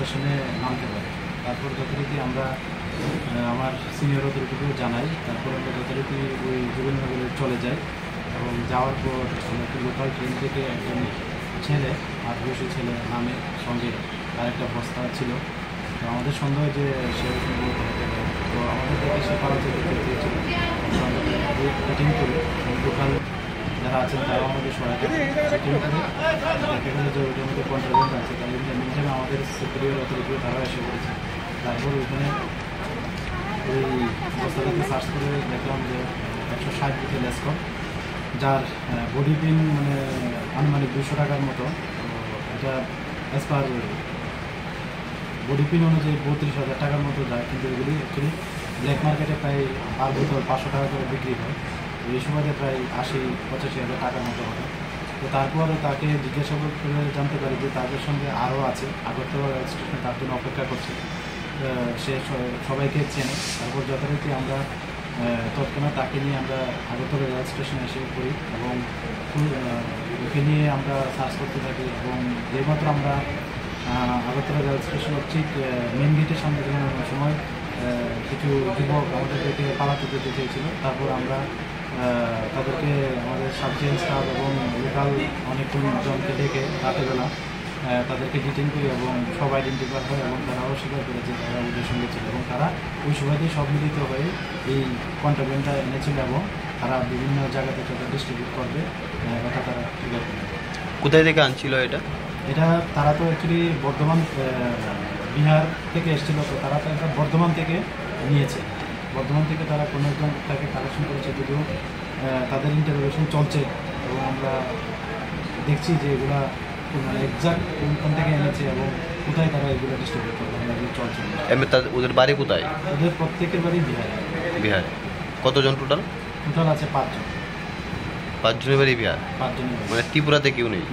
স্টেশনে নামতে পারে। তারপর যথারীতি আমরা আমার সিনিয়র অথরিটিকেও জানাই। তারপর আমরা যথারীতি ওই যোগেন্দ্রনগরে চলে যাই এবং যাওয়ার পর আমরা একটি লোকাল ট্রেন থেকে একজন ছেলে, আদিবাসী ছেলে নামে, সঙ্গে তার একটা বস্তা ছিল। তো আমাদের সন্দেহ যে সে সম্ভবত হতে পারে। তো আমাদের দেখে সে পালাতে চেয়েছিল। আমরা মিটিং করি, লোকাল যারা আছেন তারাও আমাদের সহায়তা মিটিং করে দেখা গেলো যে ওইটার মধ্যে কন্ট্রাব্যান্ড আছে। তাহলে মিনটাইমে আমাদের সুপিরিয়র অথরিটিও তারাও এসে পড়েছে। তারপর ওইখানে ওই বস্তাটাকে সার্চ করে দেখলাম যে 160 বুথে লেসকপ, যার বডি পিন মানে আনুমানিক 200 টাকার মতো। এটা অ্যাজ পার বডি পিন অনুযায়ী 32,000 টাকার মতো যায়, কিন্তু এগুলি অ্যাকচুয়ালি ব্ল্যাক মার্কেটে প্রায় পার বোতল 500 টাকা করে বিক্রি হয়। এই সময়তে প্রায় 80-85,000 টাকার মতো হয়। তো তারপর তাকে জিজ্ঞাসা করে জানতে পারি যে তাদের সঙ্গে আরও আছে, আগরতলা রেল স্টেশনে তার জন্য অপেক্ষা করছে, সে সবাইকে চেনে। তারপর যথারীতি আমরা তৎক্ষণাৎ তাকে নিয়ে আমরা আগরতলা রেল স্টেশনে এসে পড়ি এবং ওকে নিয়ে আমরা সার্চ করতে থাকি। এবং যেইমাত্র আমরা আগরতলা রেল স্টেশনের ঠিক মেন গেটের সামনে বেরোনোর সময় কিছু যুবক আমাদেরকে পালাতে যেতে চেয়েছিল। তারপর আমরা তাদেরকে আমাদের সাবজেন্ট স্টাফ এবং লোকাল অনেকজনকে ডেকে রাতেবেলা তাদেরকে ডিটেইন করি এবং সব আইডেন্টিফাই হয় এবং তারাও স্বীকার করেছে তারা ওদের সঙ্গে ছিল এবং তারা ওই সময়তেই সব মিলিত হয়ে এই কন্ট্রাব্যান্ডটা এনেছিল এবং তারা বিভিন্ন জায়গা থেকে এটা ডিস্ট্রিবিউট করবে এটা তারা স্বীকার করে। কোথায় থেকে আনছিল এটা? এটা তারা তো অ্যাকচুয়ালি বর্ধমান বিহার থেকে এসেছিল। তো তারা তো এটা বর্ধমান থেকে নিয়েছে। বর্ধমান থেকে তারা কোনো একজন তাকে কালেকশন করেছে, যদিও তাদের ইন্টারভিউশন চলছে এবং আমরা দেখছি যে এগুলা মানে এক্সাক্ট কোন থেকে এনেছে এবং কোথায় তারা এগুলো ডিস্ট্রিবিউট করবে চলছে। ওদের বাড়ি কোথায়? ওদের প্রত্যেকের বাড়ি বিহারে। বিহারে কতজন টোটাল? টোটাল আছে 5 জন। 5 জনের বাড়ি বিহার? 5 জনের। মানে ত্রিপুরাতে কেউ নেই?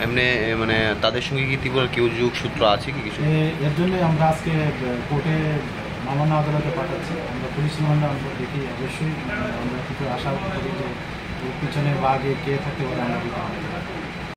এমনি মানে তাদের সঙ্গে কি ত্রিপুরার কেউ যোগসূত্র আছে কি কিছু? এর জন্যই আমরা আজকে কোর্টে মামলা আদালতে পাঠাচ্ছি। আমরা পুলিশ রিমান্ডে আমরা দেখি, অবশ্যই আমরা কিছু আশা করি যে পিছনে বা আগে কে থাকতে পারে আমরা